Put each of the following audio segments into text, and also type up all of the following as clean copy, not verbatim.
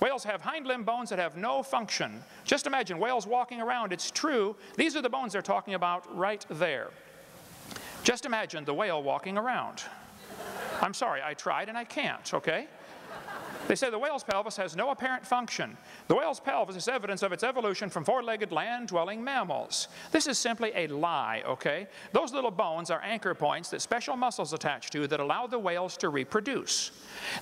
Whales have hind limb bones that have no function. Just imagine whales walking around. It's true. These are the bones they're talking about right there. Just imagine the whale walking around. I'm sorry, I tried and I can't, okay? They say the whale's pelvis has no apparent function. The whale's pelvis is evidence of its evolution from four-legged land-dwelling mammals. This is simply a lie, okay? Those little bones are anchor points that special muscles attach to that allow the whales to reproduce.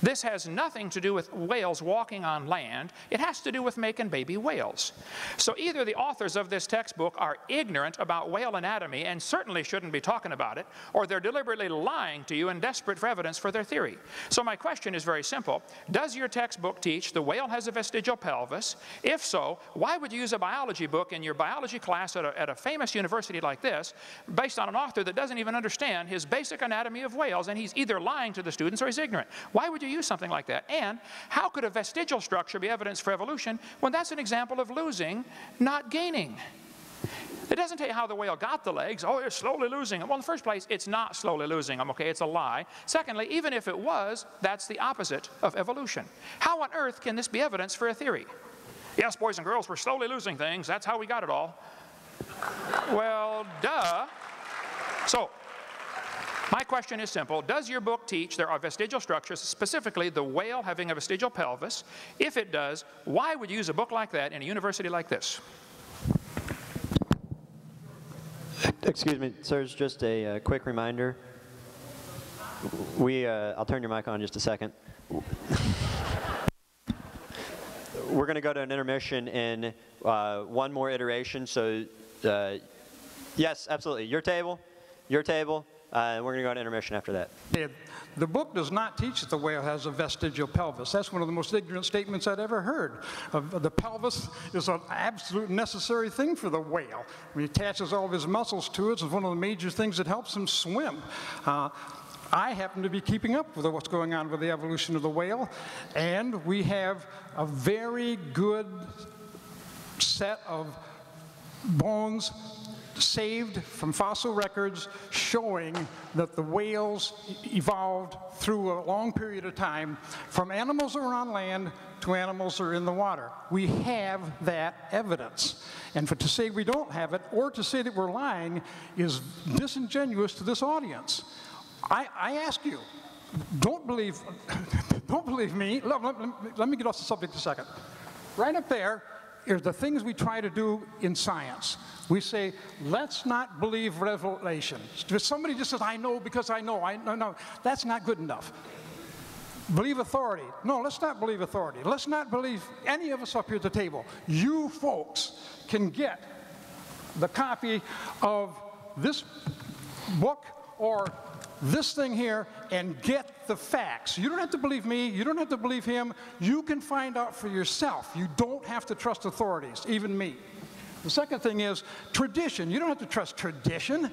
This has nothing to do with whales walking on land. It has to do with making baby whales. So either the authors of this textbook are ignorant about whale anatomy and certainly shouldn't be talking about it, or they're deliberately lying to you and desperate for evidence for their theory. So my question is very simple. Does your textbook teach the whale has a vestigial pelvis? If so, why would you use a biology book in your biology class at a famous university like this based on an author that doesn't even understand his basic anatomy of whales, and he's either lying to the students or he's ignorant? Why would you use something like that? And how could a vestigial structure be evidence for evolution when that's an example of losing, not gaining? It doesn't tell you how the whale got the legs. Oh, it's slowly losing them. Well, in the first place, it's not slowly losing them, okay? It's a lie. Secondly, even if it was, that's the opposite of evolution. How on earth can this be evidence for a theory? Yes, boys and girls, we're slowly losing things. That's how we got it all. Well, duh. So, my question is simple. Does your book teach there are vestigial structures, specifically the whale having a vestigial pelvis? If it does, why would you use a book like that in a university like this? Excuse me, sir, just a quick reminder. I'll turn your mic on in just a second. We're going to go to an intermission in one more iteration. So, yes, absolutely. Your table. We're going to go to intermission after that. The book does not teach that the whale has a vestigial pelvis. That's one of the most ignorant statements I'd ever heard. The pelvis is an absolute necessary thing for the whale. He attaches all of his muscles to it. It's one of the major things that helps him swim. I happen to be keeping up with what's going on with the evolution of the whale, and we have a very good set of bones saved from fossil records showing that the whales evolved through a long period of time from animals that were on land to animals that are in the water. We have that evidence. And to say we don't have it or to say that we're lying is disingenuous to this audience. I ask you, don't believe me. Let me get off the subject a second. Right up there are the things we try to do in science. We say, let's not believe revelation. If somebody just says, I know because I know, no, that's not good enough. Believe authority. No, let's not believe authority. Let's not believe any of us up here at the table. You folks can get the copy of this book or this thing here and get the facts. You don't have to believe me. You don't have to believe him. You can find out for yourself. You don't have to trust authorities, even me. The second thing is tradition. You don't have to trust tradition.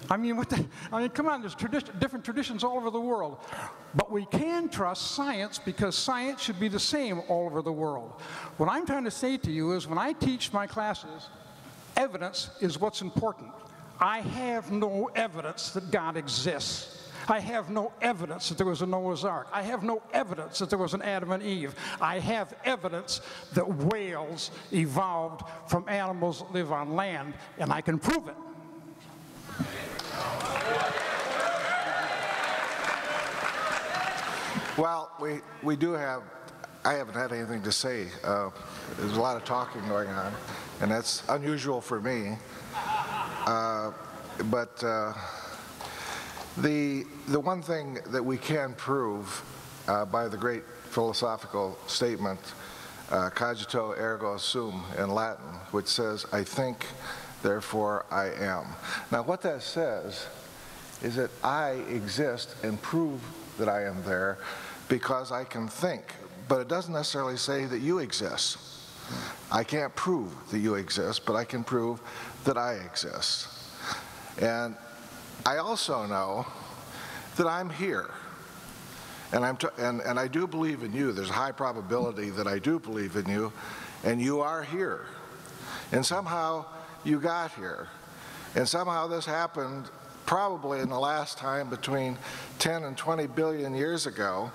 I mean, come on, there's different traditions all over the world. But we can trust science because science should be the same all over the world. What I'm trying to say to you is when I teach my classes, evidence is what's important. I have no evidence that God exists. I have no evidence that there was a Noah's Ark. I have no evidence that there was an Adam and Eve. I have evidence that whales evolved from animals that live on land, and I can prove it. Well, I haven't had anything to say. There's a lot of talking going on, and that's unusual for me. The one thing that we can prove by the great philosophical statement, cogito ergo sum in Latin, which says, I think, therefore I am. Now what that says is that I exist and prove that I am there because I can think, but it doesn't necessarily say that you exist. I can't prove that you exist, but I can prove that I exist. And I also know that I'm here. And I do believe in you. There's a high probability that I do believe in you, and you are here. And somehow you got here. And somehow this happened probably in the last time between 10 and 20 billion years ago,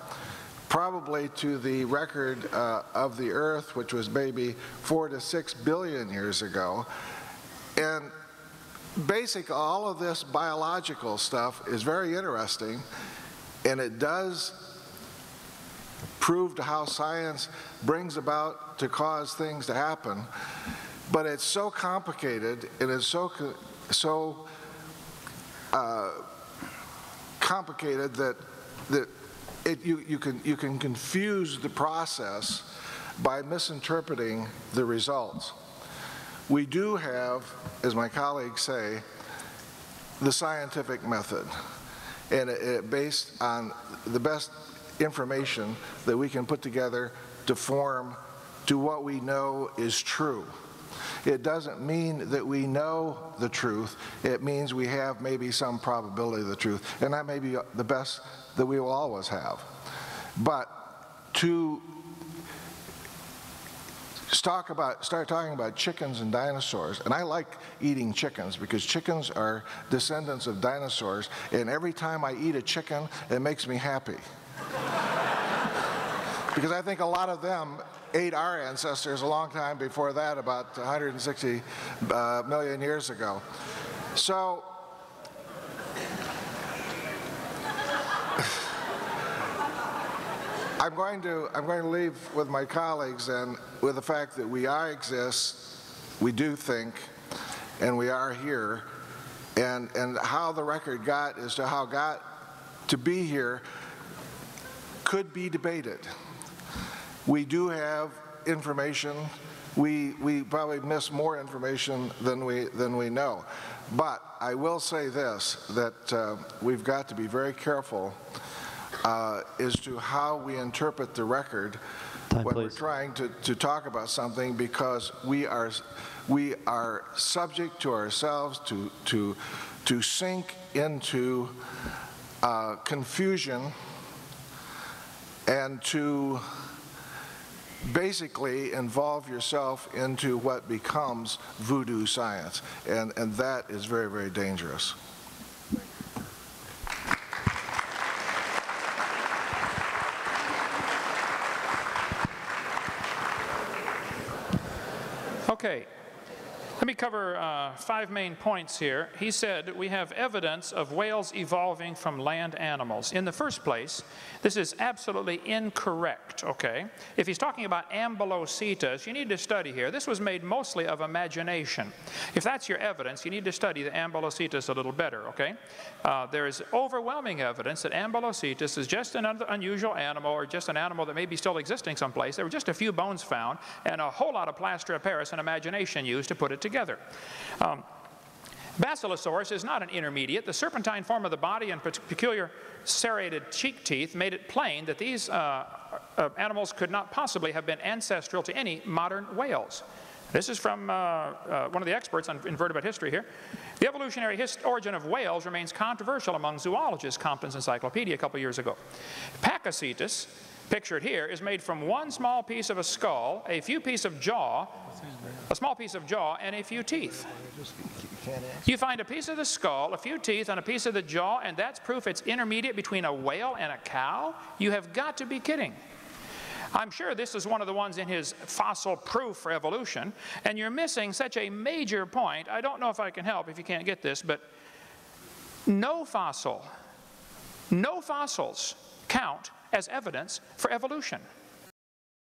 probably to the record of the Earth, which was maybe 4 to 6 billion years ago. And basically, all of this biological stuff is very interesting, and it does prove to how science brings about to cause things to happen. But it's so complicated, and it's so complicated that you can confuse the process by misinterpreting the results. We do have, as my colleagues say, the scientific method, and it based on the best information that we can put together to form to what we know is true. It doesn't mean that we know the truth. It means we have maybe some probability of the truth, and that may be the best that we will always have. But to start talking about chickens and dinosaurs, and I like eating chickens because chickens are descendants of dinosaurs, and every time I eat a chicken, it makes me happy. Because I think a lot of them ate our ancestors a long time before that, about 160 million years ago. So I'm going to leave with my colleagues and with the fact that we exist, we do think, and we are here, and how the record got as to how it got to be here could be debated. We do have information. We probably miss more information than we know. But I will say this, that we've got to be very careful as to how we interpret the record when we're trying to talk about something, because we are subject to ourselves to sink into confusion and to basically involve yourself into what becomes voodoo science, and that is very, very dangerous. Okay, let me cover 5 main points here. He said we have evidence of whales evolving from land animals. In the first place, this is absolutely incorrect, okay? If he's talking about Ambulocetus, you need to study here. This was made mostly of imagination. If that's your evidence, you need to study the Ambulocetus a little better, okay? There is overwhelming evidence that Ambulocetus is just an unusual animal, or just an animal that may be still existing someplace. There were just a few bones found and a whole lot of plaster of Paris and imagination used to put it together. Basilosaurus is not an intermediate. The serpentine form of the body and peculiar serrated cheek teeth made it plain that these animals could not possibly have been ancestral to any modern whales. This is from one of the experts on invertebrate history here. The evolutionary origin of whales remains controversial among zoologists, Compton's Encyclopedia a couple years ago. Pakicetus, pictured here, is made from one small piece of a skull, a few pieces of jaw, a small piece of jaw, and a few teeth. You find a piece of the skull, a few teeth, and a piece of the jaw, and that's proof it's intermediate between a whale and a cow? You have got to be kidding. I'm sure this is one of the ones in his fossil proof for evolution, and you're missing such a major point. I don't know if I can help if you can't get this, but no fossils count as evidence for evolution.